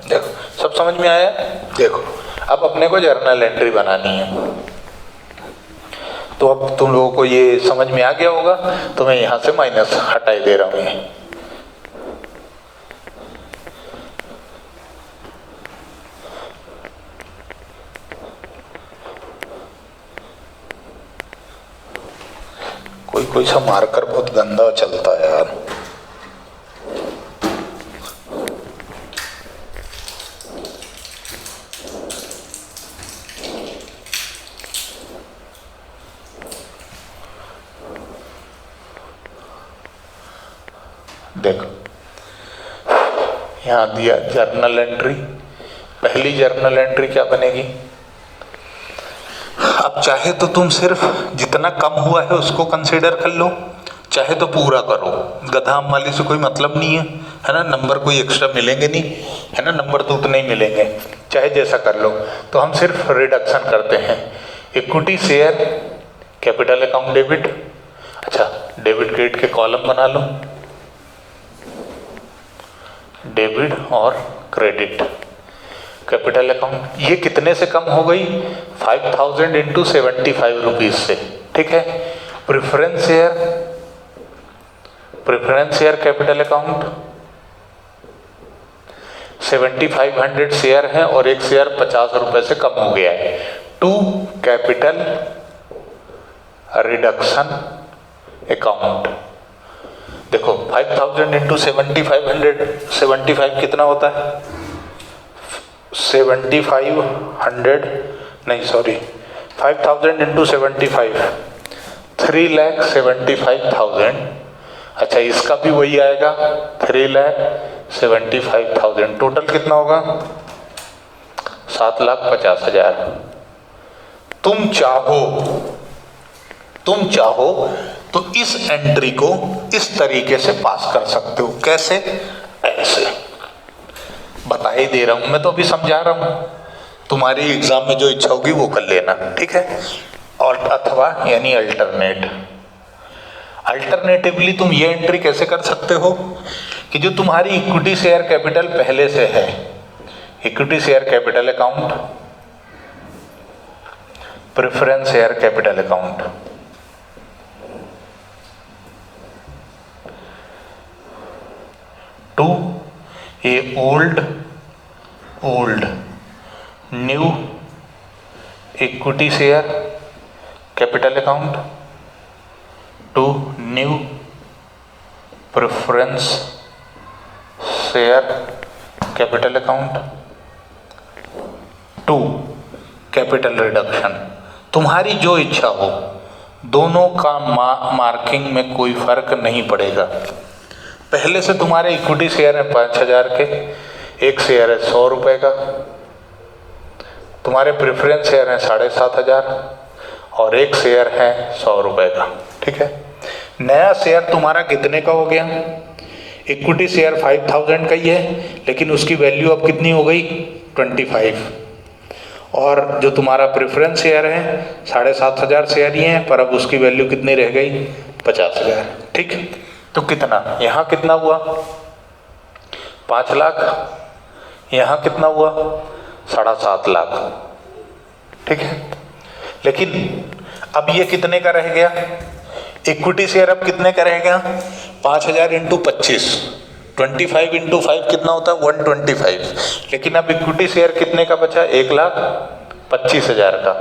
देखो सब समझ में आया। देखो अब अपने को जर्नल एंट्री बनानी है, तो अब तुम लोगों को ये समझ में आ गया होगा, तो मैं यहां से माइनस हटाई दे रहा हूं। ये कोई सा मार्कर बहुत गंदा चलता है यार। देखो यहां दिया जर्नल एंट्री। पहली जर्नल एंट्री क्या बनेगी? अब चाहे तो तुम सिर्फ जितना कम हुआ है उसको कंसीडर कर लो, चाहे तो पूरा करो। गधा माली से कोई मतलब नहीं है ना, नंबर कोई एक्स्ट्रा मिलेंगे नहीं, है ना, नंबर तो उतने ही मिलेंगे, चाहे जैसा कर लो। तो हम सिर्फ रिडक्शन करते हैं। Equity share capital account debit, अच्छा डेबिट क्रेडिट के कॉलम बना लो, डेबिट और क्रेडिट कैपिटल अकाउंट। ये कितने से कम हो गई? 5000 इंटू 75 रुपीज से, ठीक है। Preference share capital account 7500 share है और एक शेयर 50 रुपए से कम हो गया है। To capital reduction account. देखो 5000 इंटू 7500, 75 कितना होता है? 5000 इंटू 75 3,75,000। अच्छा इसका भी वही आएगा 3,75,000। टोटल कितना होगा? 7,50,000। तुम चाहो तो इस एंट्री को इस तरीके से पास कर सकते हो। कैसे? ऐसे बता ही दे रहा हूं मैं, तो अभी समझा रहा हूं। तुम्हारी एग्जाम में जो इच्छा होगी वो कर लेना, ठीक है। और अथवा यानी अल्टरनेटिवली तुम ये एंट्री कैसे कर सकते हो कि जो तुम्हारी इक्विटी शेयर कैपिटल पहले से है, equity share capital account, preference share capital account, to a old new equity share capital account, to new preference share capital account, to capital reduction. तुम्हारी जो इच्छा हो, दोनों का मार्किंग में कोई फर्क नहीं पड़ेगा। पहले से तुम्हारे इक्विटी शेयर है 5000 के, एक शेयर है 100 रुपए का, तुम्हारे प्रेफरेंस शेयर है 7,500 और एक शेयर है 100 रुपए का, ठीक है। नया शेयर तुम्हारा कितने का हो गया? इक्विटी शेयर 5000 का ही है, लेकिन उसकी वैल्यू अब कितनी हो गई? 25। और जो तुम्हारा प्रेफरेंस शेयर है 7,500 शेयर ही है, पर अब उसकी वैल्यू कितनी रह गई? 50,000, ठीक। तो कितना यहाँ कितना हुआ? 5 लाख। यहाँ कितना हुआ? 7.5 लाख, ठीक है। लेकिन अब ये कितने का रह गया? इक्विटी शेयर अब कितने का रह गया? 5000 इंटू 25, 25 इंटू 5 कितना होता है? 125। लेकिन अब इक्विटी शेयर कितने का बचा? 1,25,000 का,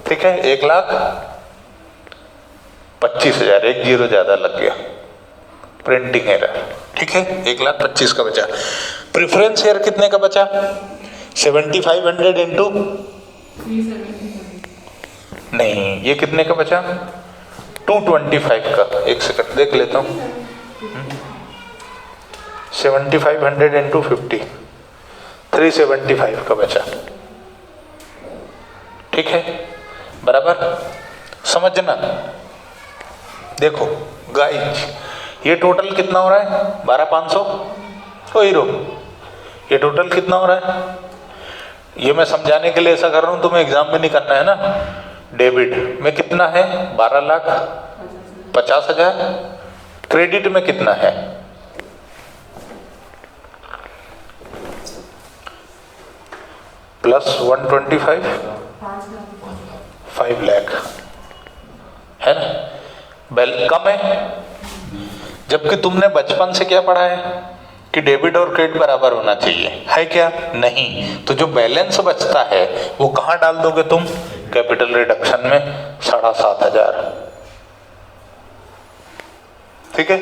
ठीक है। 1,25,000, एक जीरो ज्यादा लग गया, प्रिंटिंग एरर, ठीक है। 1,25,000 का बचा। प्रेफरेंस शेयर कितने का बचा? 7500 इंटू नहीं, ये कितने का बचा? 225 का। एक सेकंड देख लेता हूँ। 7500 इंटू 50, 375 का बचा, ठीक है। बराबर समझना। देखो गाइस, ये टोटल कितना हो रहा है 12,500। ओ हीरो, ये टोटल कितना हो रहा है? ये मैं समझाने के लिए ऐसा कर रहा हूँ, तुम्हें एग्जाम में नहीं करना है ना। डेबिट में कितना है 12,50,000। क्रेडिट में कितना है +125 5 लाख है ना। बैल कम है, जबकि तुमने बचपन से क्या पढ़ा है कि डेबिट और क्रेडिट बराबर होना चाहिए, है क्या? नहीं। तो जो बैलेंस बचता है वो कहाँ डाल दोगे तुम? कैपिटल रिडक्शन में 7,500। ठीक है,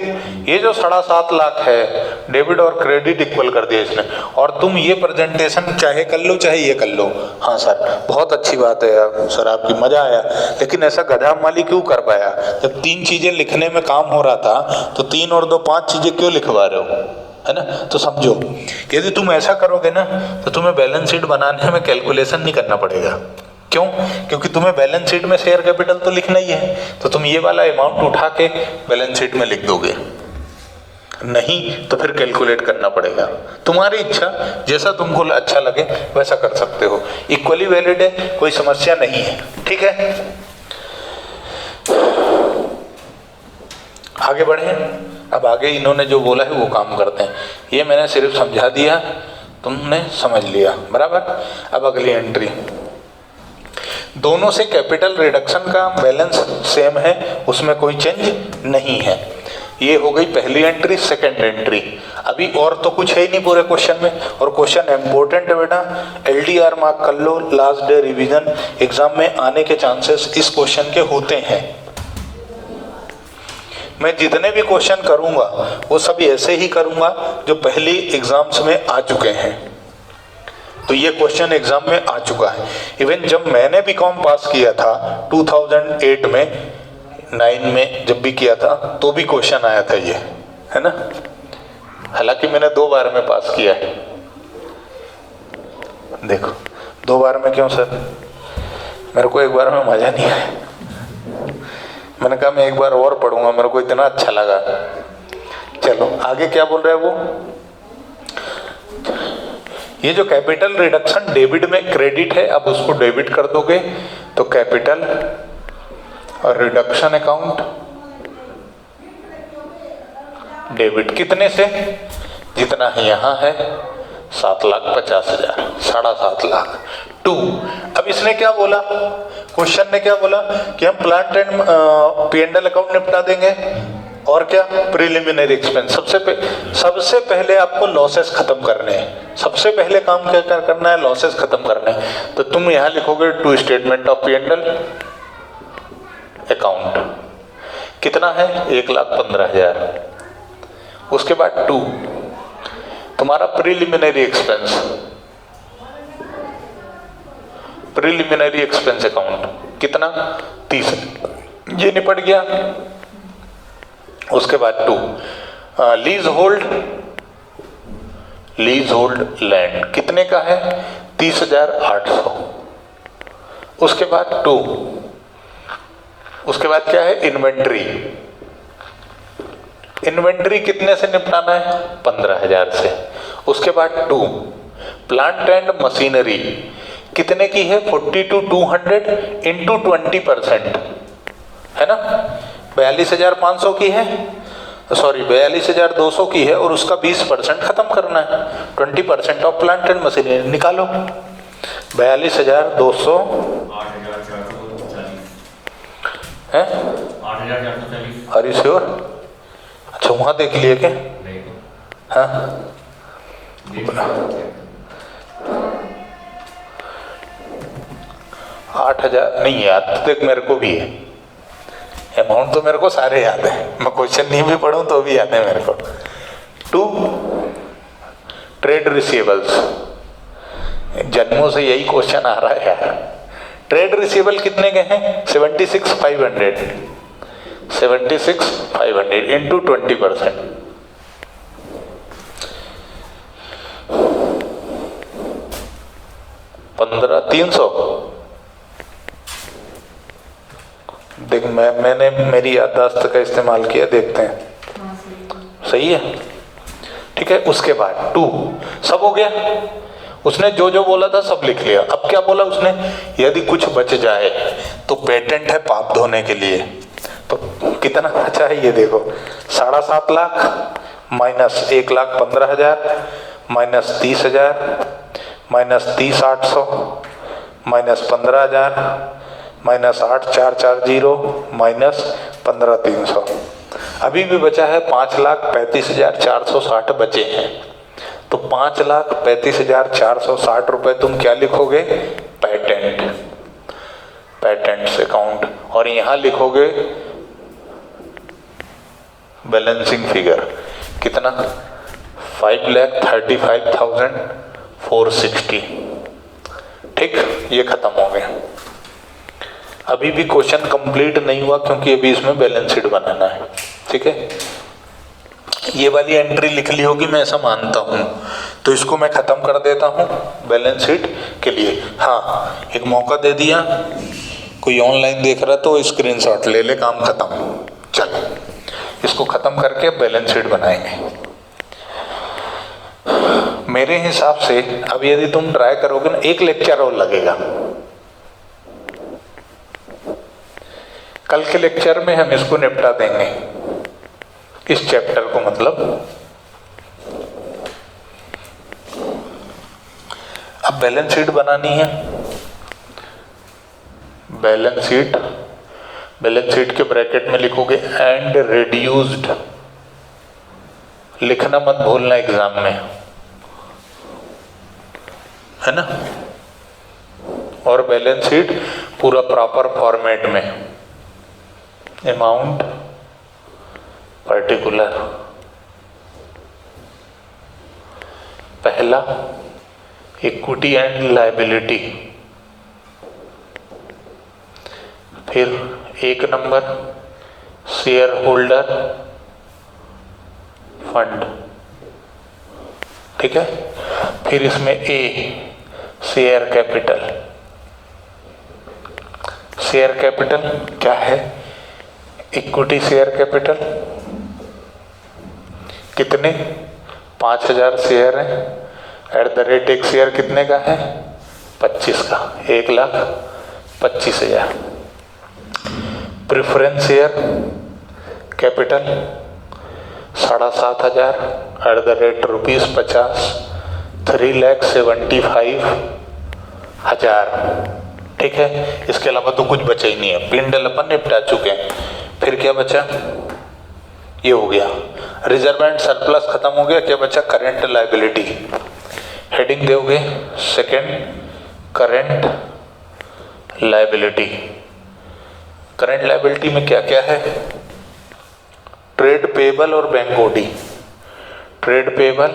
ये जो 7.5 लाख है डेबिट और क्रेडिट इक्वल कर दिया इसने। और तुम ये प्रेजेंटेशन चाहे कर लो चाहे ये कर लो। हाँ सर बहुत अच्छी बात है यार सर, आपकी मजा आया, लेकिन ऐसा गधा माली क्यों कर पाया? जब 3 चीजें लिखने में काम हो रहा था तो 3 और 2 5 चीजें क्यों लिखवा रहे हो, है ना? तो समझो, यदि तुम ऐसा करोगे ना तो तुम्हें बैलेंस शीट बनाने में कैलकुलेशन नहीं करना पड़ेगा। क्यों? क्योंकि तुम्हें बैलेंस शीट में शेयर कैपिटल तो लिखना ही है, तो तुम ये वाला अमाउंट उठा के बैलेंस शीट में लिख दोगे, नहीं तो फिर कैलकुलेट करना पड़ेगा। तुम्हारी इच्छा, जैसा तुमको अच्छा लगे वैसा कर सकते हो, इक्वली वैलिड है, कोई समस्या नहीं है। ठीक है, आगे बढ़े। अब आगे इन्होंने जो बोला है वो काम करते हैं। ये मैंने सिर्फ समझा दिया, तुमने समझ लिया बराबर। अब अगली एंट्री, दोनों से कैपिटल रिडक्शन का बैलेंस सेम है, उसमें कोई चेंज नहीं है। ये हो गई पहली एंट्री। सेकंड एंट्री, अभी और तो कुछ है ही नहीं पूरे क्वेश्चन में, और क्वेश्चन इंपॉर्टेंट है बेटा, LDR मार्क कर लो, लास्ट डे रिवीजन। एग्जाम में आने के चांसेस इस क्वेश्चन के होते हैं। मैं जितने भी क्वेश्चन करूंगा वो सब ऐसे ही करूंगा जो पहली एग्जाम्स में आ चुके हैं। तो ये क्वेश्चन एग्जाम में आ चुका है। इवन जब मैंने बीकॉम पास किया था 2008 में 9 में जब भी किया था तो भी क्वेश्चन आया था ये, है ना। हालांकि मैंने 2 बार में पास किया है। देखो 2 बार में क्यों सर? मेरे को 1 बार में मजा नहीं आया। मैंने कहा मैं 1 बार और पढ़ूंगा, मेरे को इतना अच्छा लगा। चलो आगे क्या बोल रहे हैं वो, ये जो कैपिटल रिडक्शन डेबिट में क्रेडिट है, अब उसको डेबिट कर दोगे तो कैपिटल और रिडक्शन अकाउंट डेबिट कितने से? जितना है यहाँ है 7,50,000, 7.5 लाख 2। अब इसने क्या बोला, क्वेश्चन ने क्या बोला कि हम प्लांट एंड P&L अकाउंट निपटा देंगे और क्या प्रिलिमिनरी एक्सपेंस। सबसे पहले आपको लॉसेस खत्म करने हैं। सबसे पहले काम क्या करना है? लॉसेस खत्म करने हैं। तो तुम यहां लिखोगे two statement of P&L account, कितना है 1,15,000। उसके बाद 2 तुम्हारा preliminary expense, preliminary expense account कितना 30, ये निपट गया। उसके बाद 2 लीज होल्ड लैंड कितने का है 30,800। उसके बाद 2, उसके बाद क्या है इन्वेंट्री। इन्वेंट्री कितने से निपटाना है 15,000 से। उसके बाद 2 प्लांट एंड मशीनरी कितने की है 42,200 इंटू 20%, है ना। 42,500 की है, सॉरी 42,200 की है, और उसका 20% खत्म करना है। 20% ऑफ प्लांट एंड मशीनरी निकालो। 42,200 है 8,440। Are you sure? अच्छा वहां देख लिए क्या? हाँ 8,000 नहीं याद, तो देख मेरे को भी है अमाउंट, तो मेरे को सारे याद है, मैं क्वेश्चन नहीं भी पढ़ूं तो भी याद है मेरे को। 2 ट्रेड रिसीवेबल्स, जन्मों से यही क्वेश्चन आ रहा है यार। ट्रेड रिसीवेबल कितने के हैं 76,500, 76,500 इंटू 20%, 15,300। देख मैंने मेरी याददाश्त का इस्तेमाल किया, देखते हैं। सही है, ठीक है। उसके बाद 2 सब हो गया, उसने जो जो बोला था सब लिख लिया। अब क्या बोला उसने, यदि कुछ बच जाए तो पेटेंट है पाप धोने के लिए। तो कितना बचा है ये देखो, 7.5 lakh minus 1,15,000 minus 30,000 minus 30,800 minus 15,000 minus 8,440 minus 15,300। अभी भी बचा है 5,35,460 बचे हैं। तो 5,35,460 रुपए तुम क्या लिखोगे, पेटेंट, पेटेंट अकाउंट, और यहां लिखोगे बैलेंसिंग फिगर कितना, 5,35,460। ठीक, ये खत्म हो गया। अभी भी क्वेश्चन कंप्लीट नहीं हुआ क्योंकि अभी इसमें बैलेंस शीट बनाना है, ठीक है। ये वाली एंट्री लिख ली होगी, मैं ऐसा मानता हूं, तो इसको मैं खत्म कर देता हूं बैलेंस शीट के लिए। हाँ, एक मौका दे दिया, कोई ऑनलाइन देख रहा तो स्क्रीनशॉट ले ले, काम खत्म। चलो इसको खत्म करके बैलेंस शीट बनाएंगे। मेरे हिसाब से अब यदि तुम ट्राई करोगे ना, एक लेक्चर और लगेगा। कल के लेक्चर में हम इसको निपटा देंगे, इस चैप्टर को, मतलब अब बैलेंस शीट बनानी है। बैलेंस शीट, बैलेंस शीट के ब्रैकेट में लिखोगे एंड रिड्यूस्ड, लिखना मत भूलना एग्जाम में, है ना। और बैलेंस शीट पूरा प्रॉपर फॉर्मेट में, अमाउंट पर्टिकुलर, पहला इक्विटी एंड लायबिलिटी, फिर 1 नंबर शेयर होल्डर फंड, ठीक है। फिर इसमें ए शेयर कैपिटल, शेयर कैपिटल क्या है, इक्विटी शेयर कैपिटल कितने, 5,000 शेयर है, एट द रेट एक शेयर कितने का है, 25 का, 1,25,000। Preference share capital 7,500 eight the rate ₹50, 3,75,000, ठीक है। इसके अलावा तो कुछ बचा ही नहीं है, पिंडल अपन निपटा चुके हैं। फिर क्या बचा, ये हो गया रिजर्व एंड सरप्लस, खत्म हो गया। क्या बचा, करंट लायबिलिटी, हेडिंग दोगे second, current liability. Current liability में क्या क्या है, ट्रेड पेबल और bank OD. Trade payable,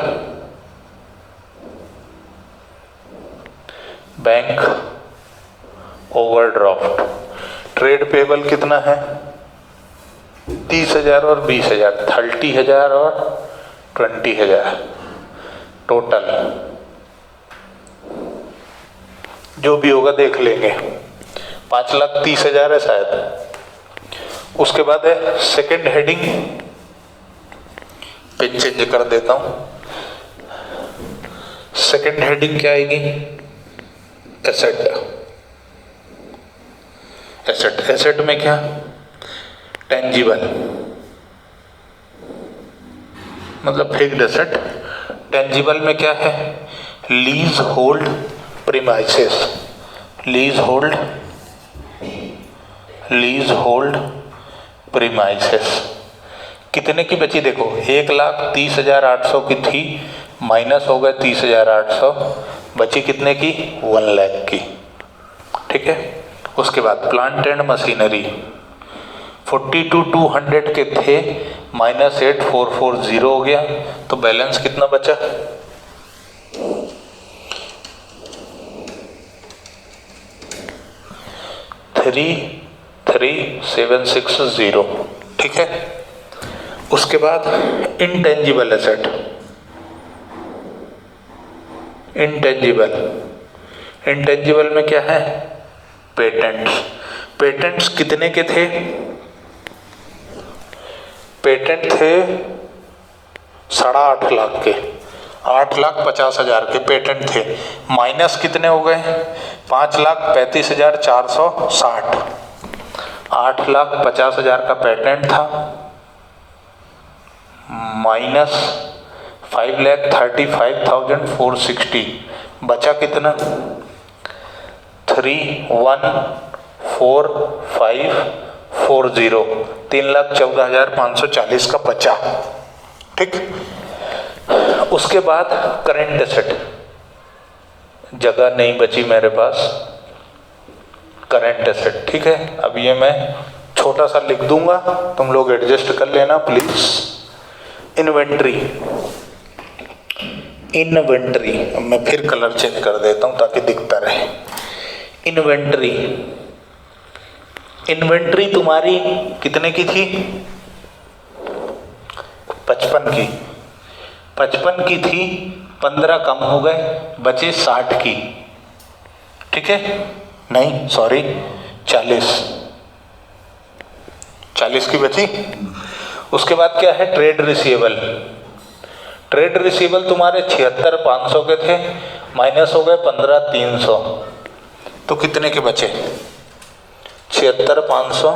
bank overdraft. Trade payable कितना है, 30,000 और 20,000, 30,000 और 20,000 टोटल, जो भी होगा देख लेंगे, 5,30,000 है शायद। उसके बाद है सेकंड हेडिंग, पेज चेंज कर देता हूं। सेकंड हेडिंग क्या आएगी, एसेट। एसेट, एसेट में क्या, टेंजिबल, मतलब फिक्स्ड एसेट। टेंजिबल में क्या है, lease hold premises, lease hold, lease hold premises. कितने की बची देखो, 1,30,800 की थी, माइनस हो गए 30,800, बची कितने की, 1 लाख की, ठीक है। उसके बाद प्लांट एंड मशीनरी 42,200 के थे, -8,440 हो गया, तो बैलेंस कितना बचा, 3,3760, ठीक है। उसके बाद इंटेंजिबल एसेट, इंटेंजिबल, इंटेंजिबल में क्या है, पेटेंट्स। पेटेंट्स कितने के थे, पेटेंट थे 8.5 लाख के, 8,50,000 के पेटेंट थे, माइनस कितने हो गए, 5,35,460। 8,50,000 का पेटेंट था, माइनस 5,35,460, बचा कितना, 3,14,540, 3,14,540 का बचा। ठीक, उसके बाद करेंट एसेट, जगह नहीं बची मेरे पास, करेंट एसेट। ठीक है, अब ये मैं छोटा सा लिख दूंगा, तुम लोग एडजस्ट कर लेना प्लीज। इन्वेंट्री, इन्वेंट्री, अब मैं फिर कलर चेंज कर देता हूं ताकि दिखता रहे। इन्वेंट्री, इन्वेंट्री तुम्हारी कितने की थी, 55 की, 55 की थी, 15 कम हो गए, बचे 60 की। ठीक है, नहीं सॉरी 40 की बची। उसके बाद क्या है, ट्रेड रिसीवेबल। ट्रेड रिसीवेबल तुम्हारे 76,500 के थे, माइनस हो गए 15,300, तो कितने के बचे, 76,500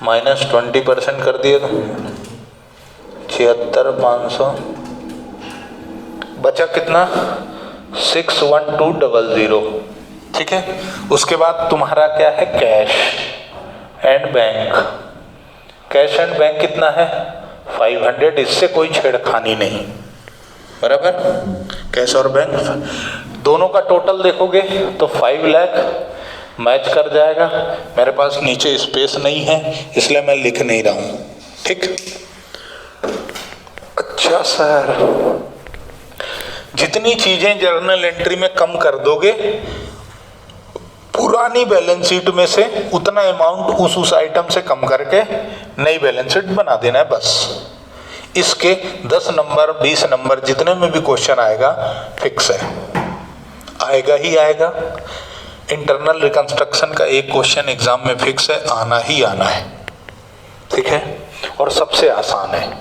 माइनस 20% कर दिए तो 76,500, बचा कितना, 61200। ठीक है, उसके बाद तुम्हारा क्या है, cash and bank. Cash and bank कितना है, 500, इससे कोई छेड़खानी नहीं, बराबर। कैश और बैंक दोनों का टोटल देखोगे तो 5 लाख मैच कर जाएगा। मेरे पास नीचे स्पेस नहीं है इसलिए मैं लिख नहीं रहा हूं। ठीक, अच्छा सर, जितनी चीजें जर्नल एंट्री में कम कर दोगे पुरानी बैलेंस शीट में से, उतना अमाउंट उस आइटम से कम करके नई बैलेंस शीट बना देना है बस। इसके 10 नंबर 20 नंबर जितने में भी क्वेश्चन आएगा फिक्स है, आएगा ही आएगा। इंटरनल रिकंस्ट्रक्शन का एक क्वेश्चन एग्जाम में फिक्स है, आना ही आना है। ठीक है, और सबसे आसान है।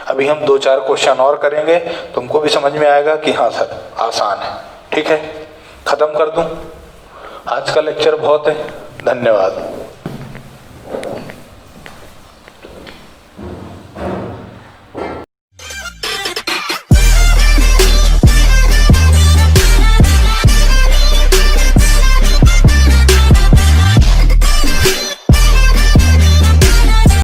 अभी हम 2-4 क्वेश्चन और करेंगे, तुमको भी समझ में आएगा कि हाँ सर आसान है। ठीक है, खत्म कर दूं, आज का लेक्चर बहुत है, धन्यवाद।